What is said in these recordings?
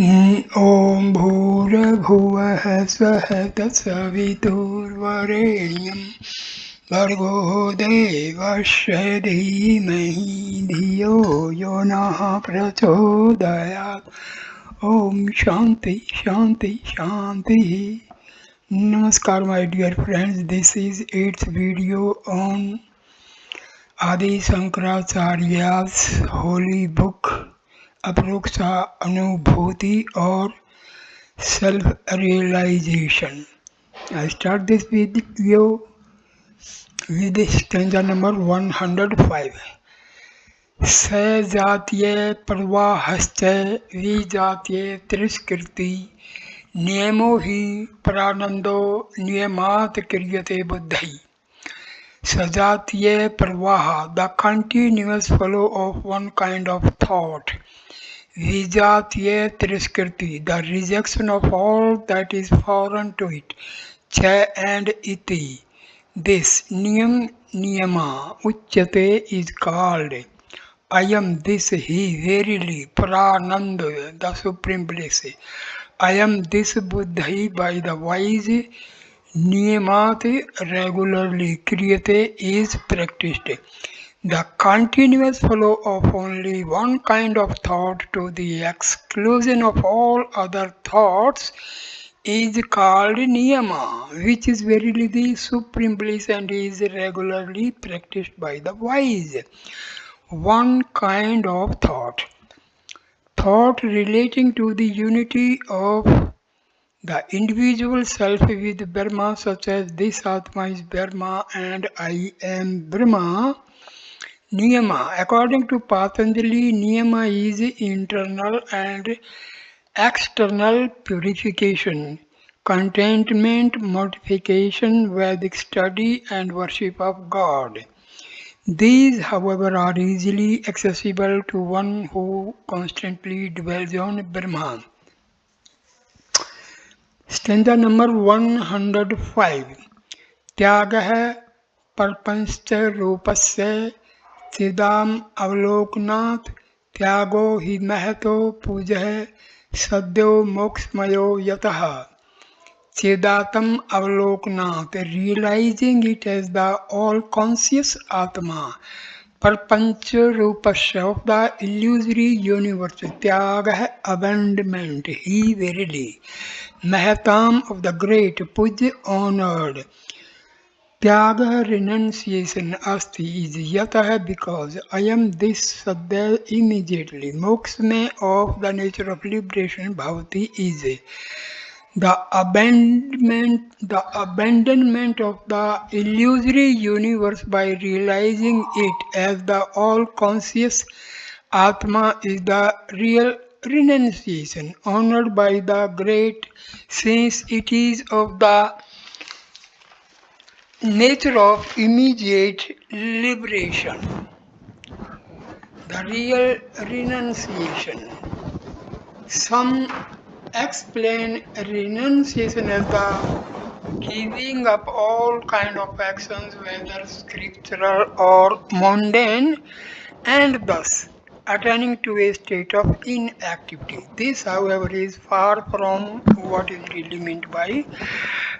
ॐ भूर्भुवः स्वः तत्सवितुर्वरेण्यं भर्गो देवस्य धीमहि धियो यो नः प्रचोदयात्। ॐ शांति शांति शांति। Namaskar my dear friends, this is its video on Adi Shankaracharya's holy book Aproksha Anubhuti or self-realization. I start this video with stanza number 105. सजातीय प्रवाहश्च विजातीय तिरस्कृति नियमो हि परानंदो नियमात् क्रियते बुद्धि. Sajatiya Pravaha, the continuous flow of one kind of thought. Vijatiya Triskriti, the rejection of all that is foreign to it. Cha and iti. This niyam niyama uchyate is called. I am this he verily Prananda, the supreme bliss. I am this buddhi by the wise. Niyamat regularly kriyate is practiced. The continuous flow of only one kind of thought to the exclusion of all other thoughts is called niyama, which is verily the supreme bliss and is regularly practiced by the wise. One kind of thought. Thought relating to the unity of the individual self with Brahma, such as this Atma is Brahma and I am Brahma. Niyama. According to Patanjali, Niyama is internal and external purification, contentment, mortification, Vedic study, and worship of God. These, however, are easily accessible to one who constantly dwells on Brahma. Stanza number 105. त्यागः परपंच रूपस्य चिदाम अवलोकनात् त्यागो हि महतो पूजः सद्यो मोक्षमयो यतः. Chedatam avalokanath, realizing it as the all-conscious Atma, Parpancha Rupasya of the illusory universe, Tyagah abandonment, he verily, Mahatam of the great, Puj honored, Tyaga renunciation asti is yatah because I am this sadya immediately, Moksme of the nature of liberation, Bhavati is. The abandonment of the illusory universe by realizing it as the all-conscious Atma is the real renunciation, honored by the great, since it is of the nature of immediate liberation. The real renunciation. Some explain renunciation as the giving up all kind of actions, whether scriptural or mundane, and thus attaining to a state of inactivity. This, however, is far from what is really meant by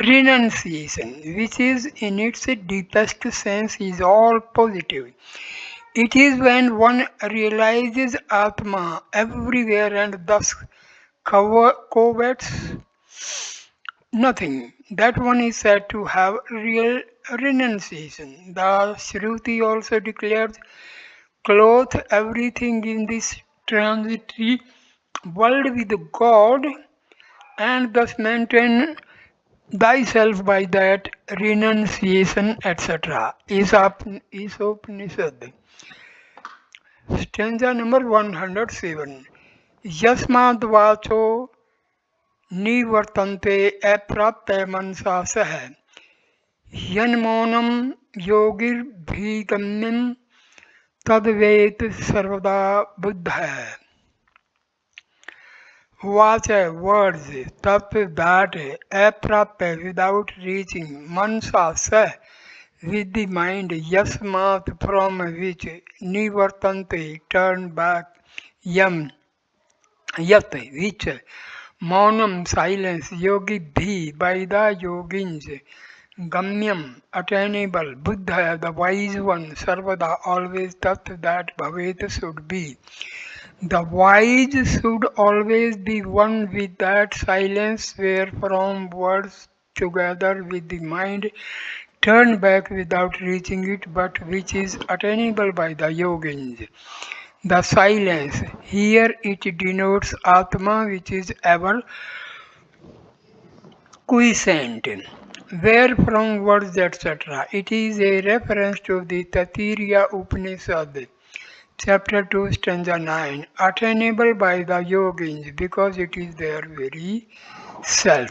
renunciation, which is in its deepest sense is all positive. It is when one realizes Atma everywhere and thus covets nothing, that one is said to have real renunciation. The Shruti also declares, clothe everything in this transitory world with God and thus maintain thyself by that renunciation, etc. Isopanishad. Stanza number 107. Yasmad vacho निवर्तन्ते अप्राप्य मनसा सह यन्मौनं योगिर्भिगम्यं तद्वेत सर्वदा बुद्धः. Watch words, tap that, aprapya without reaching, mansa sah with the mind, yasmat from which, nivartante turn back, yam Yat, which, Maunam, silence, yogi bhi, by the yogins, Gamyam, attainable, Buddha, the wise one, Sarvada, always tat, that Bhavet should be. The wise should always be one with that silence wherefrom words together with the mind turn back without reaching it, but which is attainable by the yogins. The silence, here it denotes Atma which is ever quiescent, where from words etc. It is a reference to the Taittiriya Upanishad, chapter 2, stanza 9, attainable by the yogins because it is their very self.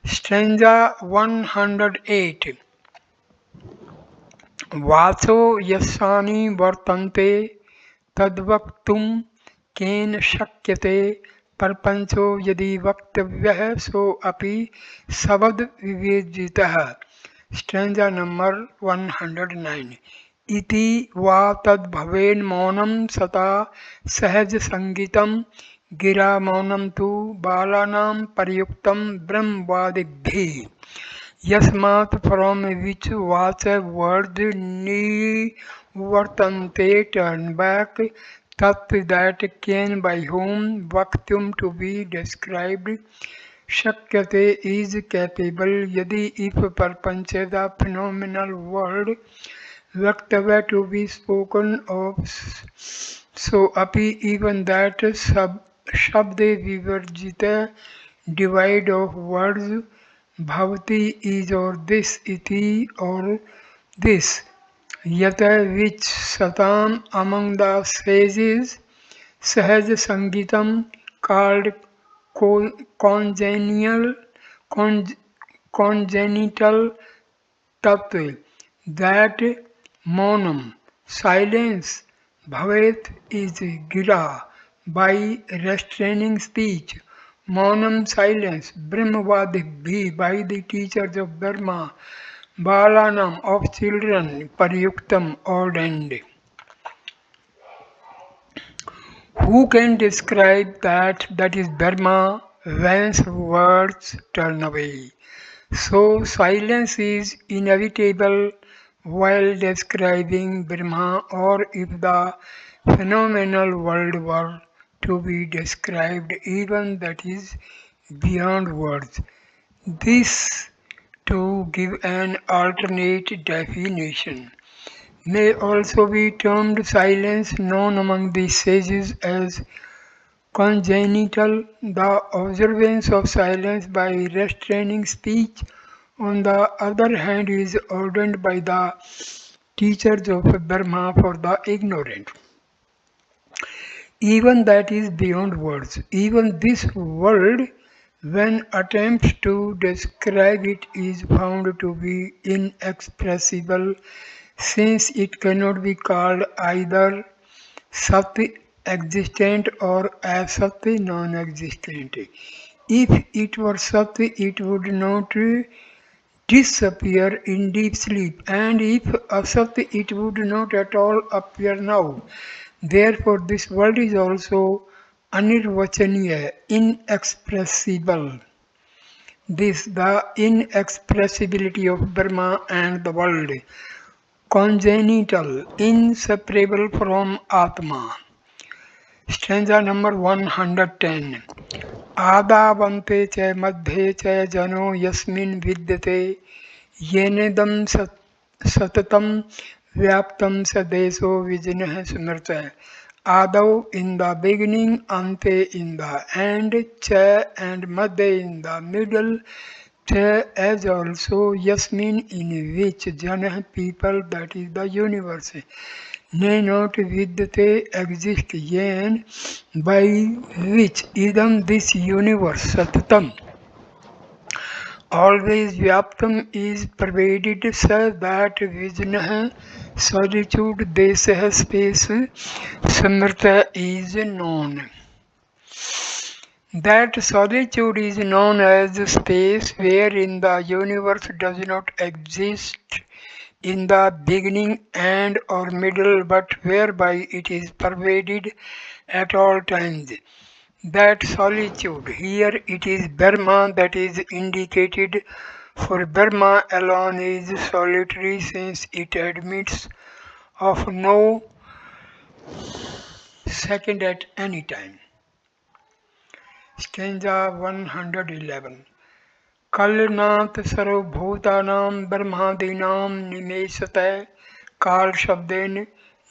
Stanza 108. वाचो यस्यानि वर्तन्ते तद्वक्तुं केन शक्यते परपंचो यदि वक्तव्यः सोऽपि शब्द विवेजितः. Stanza number 109. इति वा तद्भवेन् मौनं सता सहज संगीतं गिरा मौनं तु बालानां प्रयुक्तं ब्रह्मवादिभिः. Yasmat, from which was a word nivartante, turn back, tat, that can, by whom, vaktum, to be described, shakyate, is capable, yadi, if parpancha, the phenomenal word, vaktava, to be spoken of, so api, even that shabde vivarjita, divide of words, Bhavati is or this, iti or this, yata which satam among the sages, sahaj sangitam called congenial, con- congenital tattva, that monam, silence, bhavet is gira, by restraining speech. Maunam, silence, Brahmavadibhi, by the teachers of Dharma, Balanam, of children, Paryuktam, ordained. Who can describe that? That is Dharma, whence words turn away. So silence is inevitable while describing Brahma, or if the phenomenal world were to be described, even that is beyond words. This, to give an alternate definition, may also be termed silence, known among the sages as congenital, the observance of silence by restraining speech. On the other hand, is ordained by the teachers of Brahma for the ignorant. Even that is beyond words. Even this world, when attempts to describe it, is found to be inexpressible, since it cannot be called either Sat existent or Asat non-existent. If it were Sat, it would not disappear in deep sleep, and if Asat, it would not at all appear now. Therefore, this world is also anirvachaniya, inexpressible. This, the inexpressibility of Brahma and the world, congenital, inseparable from Atma. Stanza number 110. आदावन्ते च मध्ये च जनो यस्मिन् विद्यते येनेदं सततं व्याप्तं स देशो विजिनः स्मृतः. Adau, in the beginning, ante, in the end, cha, and madhe, in the middle, cha, as also yasmin, in which janah, people, that is the universe, ne not vidyate, exist, yen, by which idam, this universe, satatam, always vyaptam, is pervaded, so that vijnah, solitude, desah, space, samrta, is known. That solitude is known as space, wherein the universe does not exist in the beginning, end, or middle, but whereby it is pervaded at all times. that solitude. Here it is Brahma that is indicated, for Brahma alone is solitary since it admits of no second at any time. Stanza 111. कलनाथ सर्वभूतानां ब्रह्मादीनां निमेषतः काल शब्देन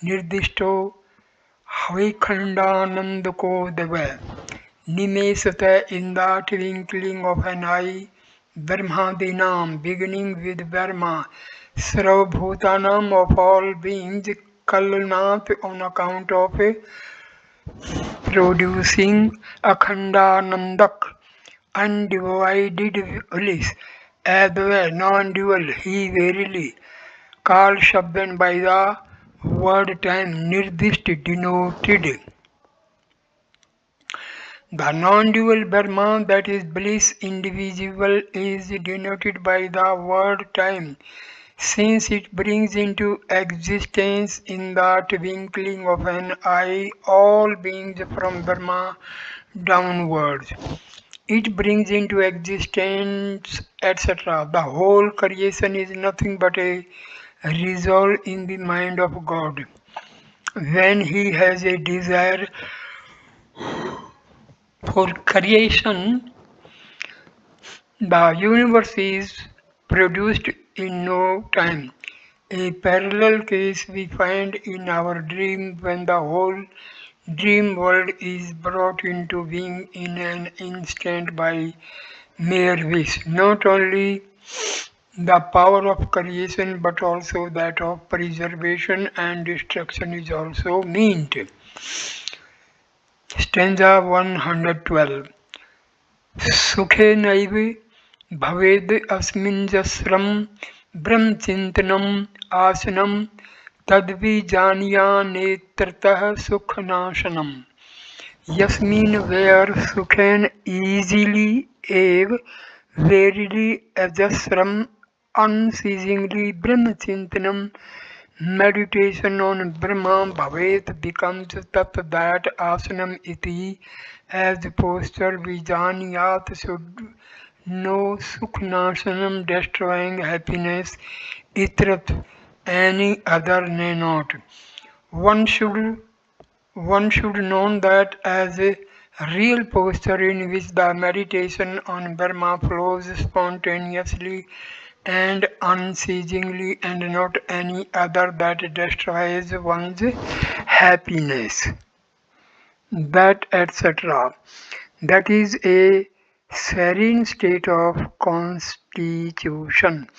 निर्दिष्टो हविखंडानंदको दवै निमेषतः in the twinkling of an eye Brahmadinam beginning with Brahma Sarvabhutanam of all beings Kalnath on account of producing Akhandanandak undivided bliss Advai non-dual he verily Kal Shabdan by the word time Nirdisht denoted. The non-dual Brahma, that is bliss indivisible, is denoted by the word time, since it brings into existence in the twinkling of an eye all beings from Brahma downwards. It brings into existence, etc. The whole creation is nothing but a resolve in the mind of God. When He has a desire for creation, the universe is produced in no time. A parallel case we find in our dream when the whole dream world is brought into being in an instant by mere wish. Not only the power of creation but also that of preservation and destruction is also meant. Stanza 112. सुखेनैव भवेद् अस्मिन्जस्रं ब्रह्मचिन्तनम् आसनं तद्विजानीयान्नेत्रतः सुखनाशनम् यस्मिन् where sukhen easily eve verily ajasram unceasingly brahmachintanam meditation on Brahma Bhavet becomes tat that asanam iti as posture vijaniyat should know sukhnasanam destroying happiness itrat any other nay not. One should know that as a real posture in which the meditation on Brahma flows spontaneously and unceasingly and not any other that destroys one's happiness. That etc. That is a serene state of constitution.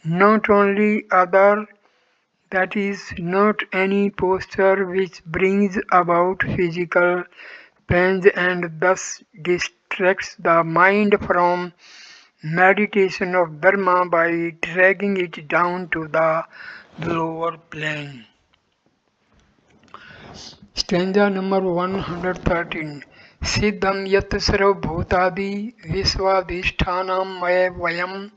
Not only other, that is not any posture which brings about physical pains and thus distracts the mind from meditation of Brahma by dragging it down to the lower plane. Stanza number 113. Siddham yat sarvabhutadi visvadhishthanam maya vayam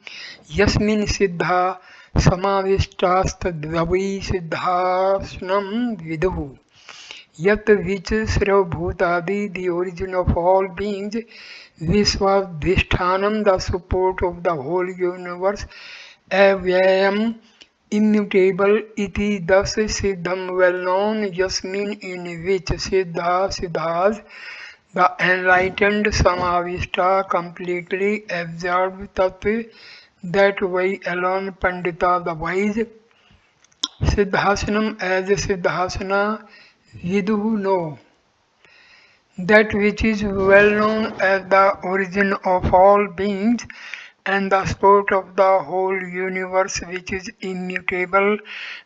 yasmin siddha samavistastadvavi siddhasnam viduhu. Yat which sarvabhutadi, the origin of all beings, Visvadhishthanam, the support of the whole universe, Avyayam, immutable, iti, thus Siddham, well known, Yasmin, in which Siddhas, the enlightened, Samavishta, completely absorbed, Tat, that way alone, Pandita, the wise, Siddhasanam, as Siddhasana, Viduhu, know. That which is well known as the origin of all beings and the support of the whole universe, which is immutable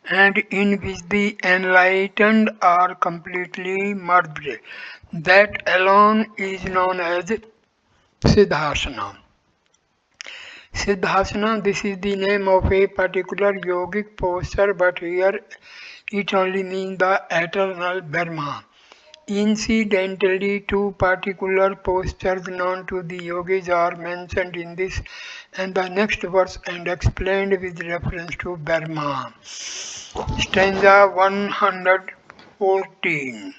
and in which the enlightened are completely merged. That alone is known as Siddhasana. Siddhasana, this is the name of a particular yogic posture, but here it only means the eternal Brahma. Incidentally, two particular postures known to the yogis are mentioned in this and the next verse and explained with reference to Brahma. Stanza 114.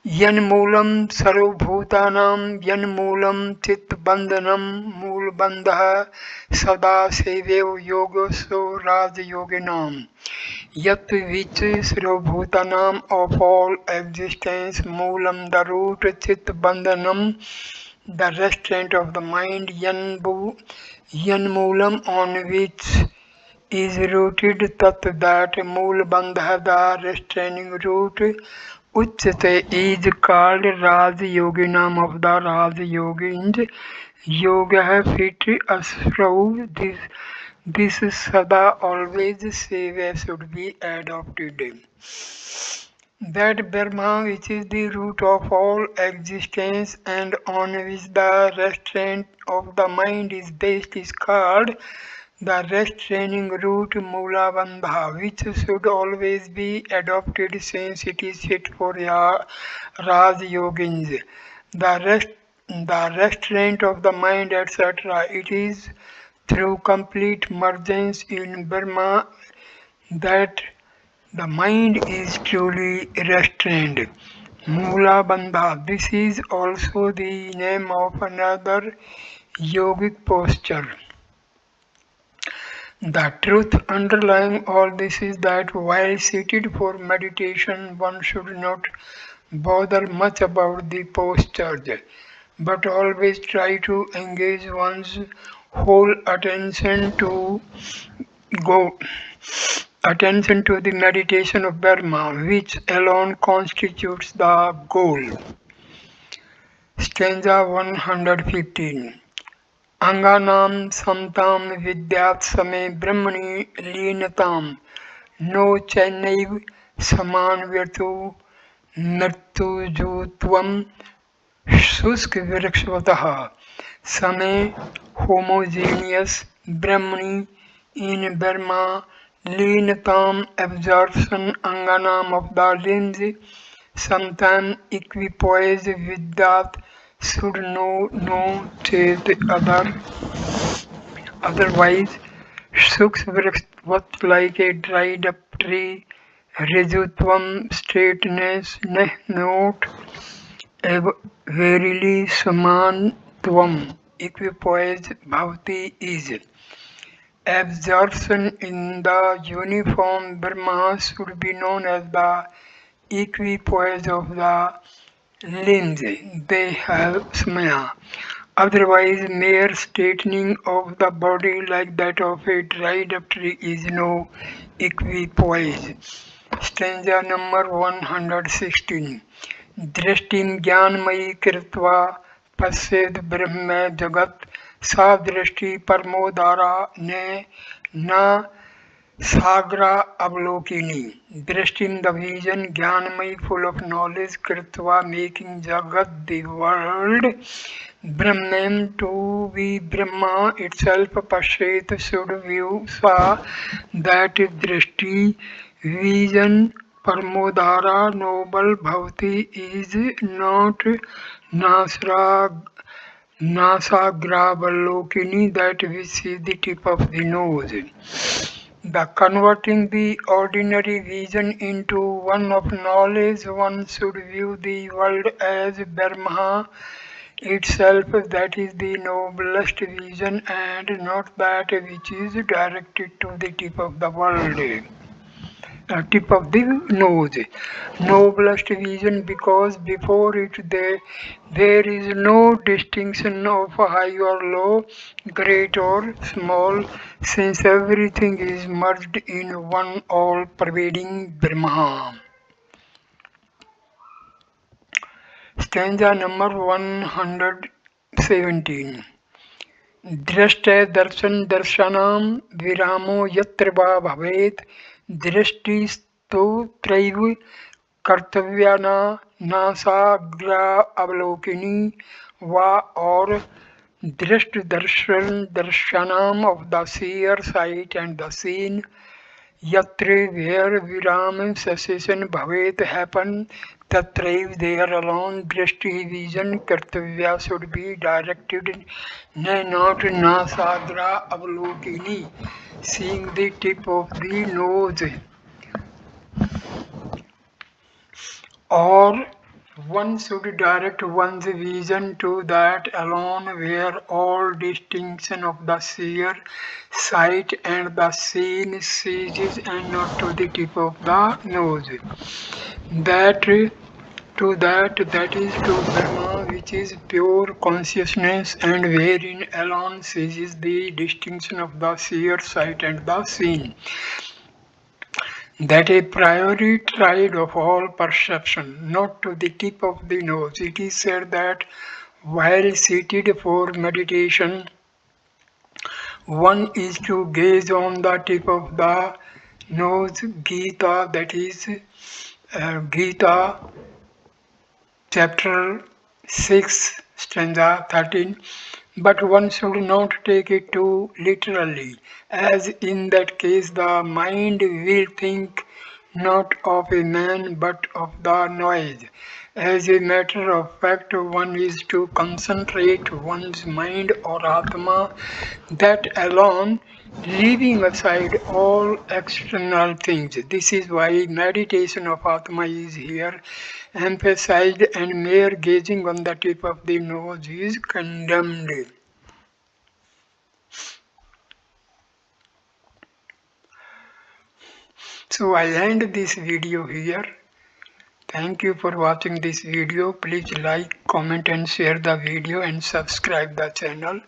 यन्मूलं सर्वभूतानां यन्मूलं चित्तबन्धनं मूलबन्धः सदा सेवयो योगो राजयोगिनां yet which sarvabhutanam of all existence moolam the root chit bandhanam the restraint of the mind yan moolam on which is rooted tat that mool bandha the restraining root uchate is called Raj Yoginam of the Raj Yogins yoga fit asrav this sada always seva should be adopted. That Brahma which is the root of all existence and on which the restraint of the mind is based is called the restraining root Mula Bandha, which should always be adopted since it is fit for Raj Yogins. The restraint of the mind, etc. It is through complete mergence in Brahma that the mind is truly restrained. Mula Bandha. This is also the name of another yogic posture. The truth underlying all this is that while seated for meditation, one should not bother much about the posture, but always try to engage one's whole go attention to the meditation of Brahma, which alone constitutes the goal. Stanza 115. Anganam samtam vidyat same brahmani linatam no chennaiv saman virtu nirtu jutvam शुष्क वृक्षवतः समय homogeneous brahmani in Brahma leantam absorption anganam of the limbs sometime equipoise with that should know no chase otherwise Sukshvrat like a dried up tree Rijutvam straightness not verily saman tvam equipoise bhavati is absorption in the uniform Brahma should be known as the equipoise of the limbs. They have smaya. Otherwise, mere straightening of the body like that of a dried up tree is no equipoise. Stanza number 116. दृष्टिं ज्ञानमयी कृत्वा पश्येद ब्रह्म जगत सा दृष्टि परमोदारा ने न सागरा अवलोकिनी दृष्टिं the vision ज्ञानमयी full of knowledge कृत्वा making jagat the world brahman to be Brahma itself pashet should view sa that drishti vision Parmodara noble bhavati is not Nasagravalokini that which sees the tip of the nose. The converting the ordinary vision into one of knowledge, one should view the world as Brahma itself, that is the noblest vision, and not that which is directed to the tip of the world. Tip of the nose. Noblest vision because before it there is no distinction of high or low, great or small, since everything is merged in one all-pervading Brahma. Stanza number 117. दृष्टे दर्शन दर्शनाम विरामो यत्र वा भवेत् दृष्टिस्तोत्रैव कर्तव्या नासाग्रा अवलोकिनी वा और दृष्ट दर्शन दर्शनाम of the seer sight and the seen yatra where viram cessation bhavet happen tatraiv there alone drishti vision kartavya should be directed not nasagra avalokini seeing the tip of the nose or One should direct one's vision to that alone where all distinction of the seer, sight and the seen ceases, and not to the tip of the nose. That that is to Brahma, which is pure consciousness, and wherein alone ceases the distinction of the seer, sight and the seen. That a priori tried of all perception, not to the tip of the nose. It is said that while seated for meditation, one is to gaze on the tip of the nose. Gita, that is Gita, chapter 6, stanza 13. But one should not take it too literally, as in that case the mind will think not of a man but of the noise. As a matter of fact, one is to concentrate one's mind or Atma, that alone, leaving aside all external things. This is why meditation of Atma is here emphasized, and mere gazing on the tip of the nose is condemned. So I end this video here. Thank you for watching this video. Please like, comment and share the video and subscribe the channel.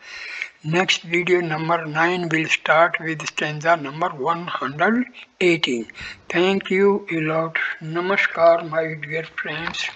Next video number 9 will start with stanza number 118. Thank you a lot. Namaskar my dear friends.